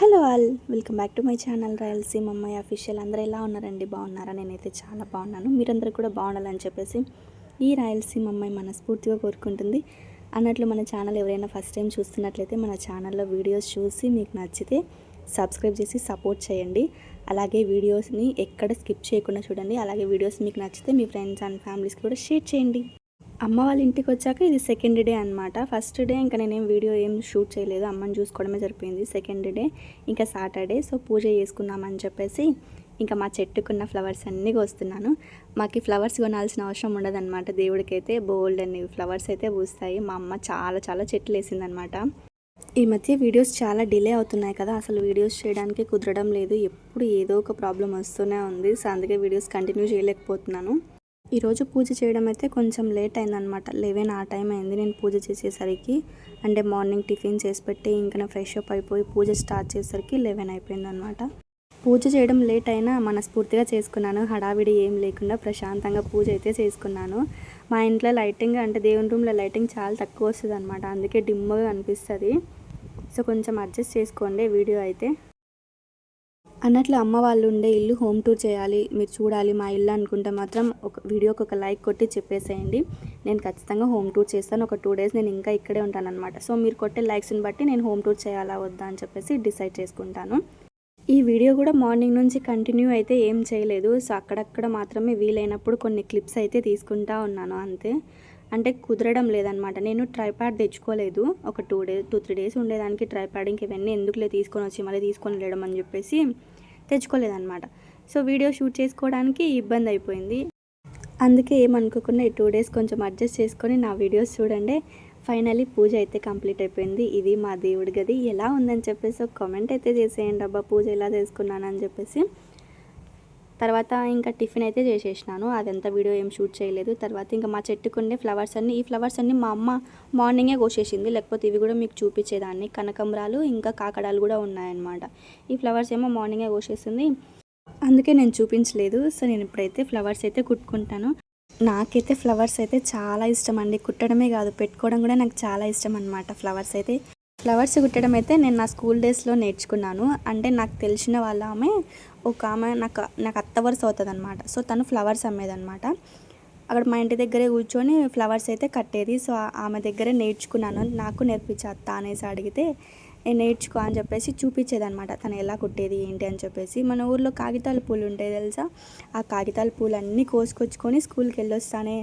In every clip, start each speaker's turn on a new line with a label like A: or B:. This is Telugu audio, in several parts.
A: Hello all, welcome back to my channel Rayalaseema అమ్మాయి అఫీషియల్. అందరూ ఎలా ఉన్నారండి? బాగున్నారా? నేనైతే చాలా బాగున్నాను. మీరందరూ కూడా బాగుండాలని చెప్పేసి ఈ రాయలసీమ అమ్మాయి మనస్ఫూర్తిగా కోరుకుంటుంది. అన్నట్లు మన ఛానల్ ఎవరైనా ఫస్ట్ టైం చూస్తున్నట్లయితే మన ఛానల్లో వీడియోస్ చూసి మీకు నచ్చితే సబ్స్క్రైబ్ చేసి సపోర్ట్ చేయండి. అలాగే వీడియోస్ని ఎక్కడ స్కిప్ చేయకుండా చూడండి. అలాగే వీడియోస్ మీకు నచ్చితే మీ ఫ్రెండ్స్ అండ్ ఫ్యామిలీస్కి కూడా షేర్ చేయండి. అమ్మ వాళ్ళ ఇంటికి వచ్చాక ఇది సెకండ్ డే అనమాట. ఫస్ట్ డే ఇంకా నేనేం వీడియో ఏం షూట్ చేయలేదు, అమ్మని చూసుకోవడమే సరిపోయింది. సెకండ్ డే ఇంకా సాటర్డే, సో పూజ చేసుకుందామని చెప్పేసి ఇంకా మా చెట్టుకున్న ఫ్లవర్స్ అన్నీ కోస్తున్నాను. మాకు ఫ్లవర్స్ కొనాల్సిన అవసరం ఉండదన్నమాట. దేవుడికైతే బోల్డ్ అన్ని ఫ్లవర్స్ అయితే పూస్తాయి. మా అమ్మ చాలా చాలా చెట్లు వేసిందనమాట. ఈ మధ్య వీడియోస్ చాలా డిలే అవుతున్నాయి కదా, అసలు వీడియోస్ చేయడానికి కుదరడం లేదు. ఎప్పుడు ఏదో ఒక ప్రాబ్లం వస్తూనే ఉంది. సో అందుకే వీడియోస్ కంటిన్యూ చేయలేకపోతున్నాను. ఈరోజు పూజ చేయడం అయితే కొంచెం లేట్ అయిందనమాట. 11 ఆ టైం అయింది నేను పూజ చేసేసరికి. అంటే మార్నింగ్ టిఫిన్ చేసి పెట్టి ఇంకా ఫ్రెష్ అప్ అయిపోయి పూజ స్టార్ట్ చేసేసరికి 11 అయిపోయిందనమాట. పూజ చేయడం లేట్ అయినా మనస్ఫూర్తిగా చేసుకున్నాను. హడావిడి ఏం లేకుండా ప్రశాంతంగా పూజ అయితే చేసుకున్నాను. మా ఇంట్లో లైటింగ్ అంటే దేవుని రూమ్లో లైటింగ్ చాలా తక్కువ వస్తుంది అనమాట, అందుకే డిమ్గా అనిపిస్తుంది. సో కొంచెం అడ్జస్ట్ చేసుకోండి వీడియో అయితే. అన్నట్లు అమ్మ వాళ్ళు ఉండే ఇల్లు హోమ్ టూర్ చేయాలి, మీరు చూడాలి మా ఇల్లు అనుకుంటే మాత్రం ఒక వీడియోకి ఒక లైక్ కొట్టి చెప్పేసేయండి. నేను ఖచ్చితంగా హోమ్ టూర్ చేస్తాను. ఒక 2 డేస్ నేను ఇంకా ఇక్కడే ఉంటానన్నమాట. సో మీరు కొట్టే లైక్స్ని బట్టి నేను హోమ్ టూర్ చేయాలా వద్దా అని చెప్పేసి డిసైడ్ చేసుకుంటాను. ఈ వీడియో కూడా మార్నింగ్ నుంచి కంటిన్యూ అయితే ఏం చేయలేదు. సో అక్కడక్కడ మాత్రమే వీలైనప్పుడు కొన్ని క్లిప్స్ అయితే తీసుకుంటా ఉన్నాను అంతే. అంటే కుదరడం లేదనమాట. నేను ట్రైప్యాడ్ తెచ్చుకోలేదు. ఒక 2-3 డేస్ ఉండేదానికి ట్రైప్యాడ్ ఇంక ఇవన్నీ ఎందుకులే తీసుకొని వచ్చి మళ్ళీ తీసుకొని వెళ్ళడం అని చెప్పేసి తెచ్చుకోలేదన్నమాట. సో వీడియో షూట్ చేసుకోవడానికి ఇబ్బంది అయిపోయింది. అందుకే ఏమనుకోకుండా ఈ 2 డేస్ కొంచెం అడ్జస్ట్ చేసుకొని నా వీడియోస్ చూడండి. ఫైనలీ పూజ అయితే కంప్లీట్ అయిపోయింది. ఇది మా దేవుడి గది. ఎలా ఉందని చెప్పేసి ఒక కామెంట్ అయితే చేసేయండి. అబ్బా పూజ ఎలా చేసుకున్నానని చెప్పేసి. తర్వాత ఇంకా టిఫిన్ అయితే చేసేసినాను. అదంతా వీడియో ఏం షూట్ చేయలేదు. తర్వాత ఇంకా మా చెట్టుకుండే ఫ్లవర్స్ అన్నీ, ఈ ఫ్లవర్స్ అన్నీ మా అమ్మ మార్నింగే కోసేసింది, లేకపోతే ఇవి కూడా మీకు చూపించేదాన్ని. కనకంబరాలు ఇంకా కాకడాలు కూడా ఉన్నాయన్నమాట. ఈ ఫ్లవర్స్ ఏమో మార్నింగే కోసేసింది, అందుకే నేను చూపించలేదు. సో నేను ఇప్పుడైతే ఫ్లవర్స్ అయితే కుట్టుకుంటాను. నాకైతే ఫ్లవర్స్ అయితే చాలా ఇష్టం అండి. కుట్టడమే కాదు పెట్టుకోవడం కూడా నాకు చాలా ఇష్టం అనమాట. ఫ్లవర్స్ కుట్టడం అయితే నేను నా స్కూల్ డేస్లో నేర్చుకున్నాను. అంటే నాకు తెలిసిన వాళ్ళ ఒక ఆమె నాకు అత్త వరుస అవుతుంది అనమాట. సో తను ఫ్లవర్స్ అమ్మేదనమాట. అక్కడ మా ఇంటి దగ్గరే కూర్చొని ఫ్లవర్స్ అయితే కట్టేది. సో ఆమె దగ్గరే నేర్చుకున్నాను. నాకు నేర్పించే అత్త అనేసి అడిగితే నేర్చుకో అని చెప్పేసి చూపించేదనమాట తను ఎలా కుట్టేది ఏంటి అని చెప్పేసి. మన ఊర్లో కాగితాల పూలు ఉంటాయి తెలుసా, ఆ కాగితాల పూలు అన్నీ కోసుకొచ్చుకొని స్కూల్కి వెళ్ళొస్తానే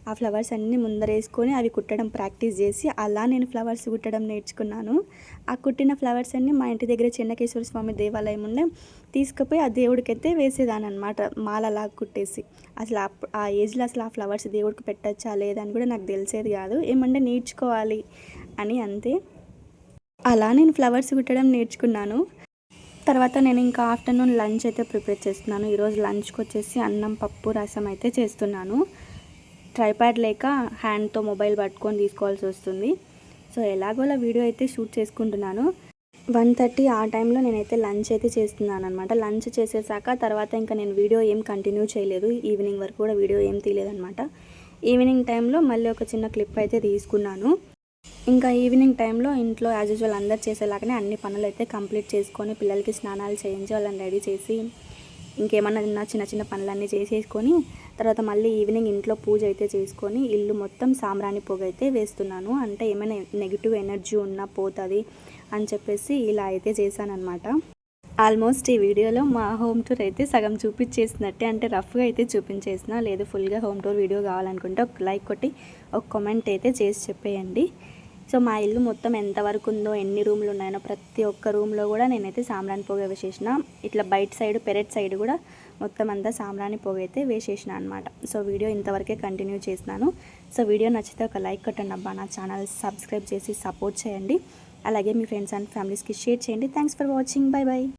A: ఆ ఫ్లవర్స్ అన్నీ ముందరేసుకొని అవి కుట్టడం ప్రాక్టీస్ చేసి అలా నేను ఫ్లవర్స్ కుట్టడం నేర్చుకున్నాను. ఆ కుట్టిన ఫ్లవర్స్ అన్నీ మా ఇంటి దగ్గర చెన్నకేశ్వర స్వామి దేవాలయం ఉండే తీసుకుపోయి ఆ దేవుడికైతే వేసేదాని అనమాట, మాలలా కుట్టేసి. అసలు ఆ ఏజ్లో అసలు ఆ ఫ్లవర్స్ దేవుడికి పెట్టచ్చా లేదని కూడా నాకు తెలిసేది కాదు. ఏమంటే నేర్చుకోవాలి అని అంతే. అలా నేను ఫ్లవర్స్ కుట్టడం నేర్చుకున్నాను. తర్వాత నేను ఇంకా ఆఫ్టర్నూన్ లంచ్ అయితే ప్రిపేర్ చేస్తున్నాను. ఈరోజు లంచ్కి వచ్చేసి అన్నం, పప్పు, రసం అయితే చేస్తున్నాను. ట్రైప్యాడ్ లేక హ్యాండ్తో మొబైల్ పట్టుకొని తీసుకోవాల్సి వస్తుంది. సో ఎలాగోలా వీడియో అయితే షూట్ చేసుకుంటున్నాను. 1:30 ఆ టైంలో నేనైతే లంచ్ అయితే చేస్తున్నాను అనమాట. లంచ్ చేసేసాక తర్వాత ఇంకా నేను వీడియో ఏం కంటిన్యూ చేయలేదు. ఈవినింగ్ వరకు కూడా వీడియో ఏం తీయలేదనమాట. ఈవినింగ్ టైంలో మళ్ళీ ఒక చిన్న క్లిప్ అయితే తీసుకున్నాను. ఇంకా ఈవినింగ్ టైంలో ఇంట్లో యాజ్ యూజువల్ అందరు చేసేలాగానే అన్ని పనులు అయితే కంప్లీట్ చేసుకొని పిల్లలకి స్నానాలు చేయించి వాళ్ళని రెడీ చేసి ఇంకేమన్నా చిన్న చిన్న పనులన్నీ చేసేసుకొని తర్వాత మళ్ళీ ఈవినింగ్ ఇంట్లో పూజ అయితే చేసుకొని ఇల్లు మొత్తం సాంబ్రాణి పొగ అయితే వేస్తున్నాను. అంటే ఏమైనా నెగిటివ్ ఎనర్జీ ఉన్నా పోతుంది అని చెప్పేసి ఇలా అయితే చేశానన్నమాట. ఆల్మోస్ట్ ఈ వీడియోలో మా హోమ్ టూర్ అయితే సగం చూపించేసినట్టే, అంటే రఫ్గా అయితే చూపించేసిన. లేదు ఫుల్గా హోమ్ టూర్ వీడియో కావాలనుకుంటే ఒక లైక్ కొట్టి ఒక కామెంట్ అయితే చేసి చెప్పేయండి. సో మా ఇల్లు మొత్తం ఎంతవరకు ఉందో, ఎన్ని రూమ్లు ఉన్నాయో ప్రతి ఒక్క రూమ్లో కూడా నేనైతే సాంబ్రాణి పొగ వేసేసిన. ఇట్లా బయట సైడ్ పెరట్ సైడ్ కూడా మొత్తం అంతా సాంబ్రాణి పొగ అయితే వేసేసిన అనమాట. సో వీడియో ఇంతవరకే కంటిన్యూ చేసినాను. సో వీడియో నచ్చితే ఒక లైక్ కొట్టండి అబ్బా, నా ఛానల్ సబ్స్క్రైబ్ చేసి సపోర్ట్ చేయండి. అలాగే మీ ఫ్రెండ్స్ అండ్ ఫ్యామిలీస్కి షేర్ చేయండి. Thanks for watching. By by.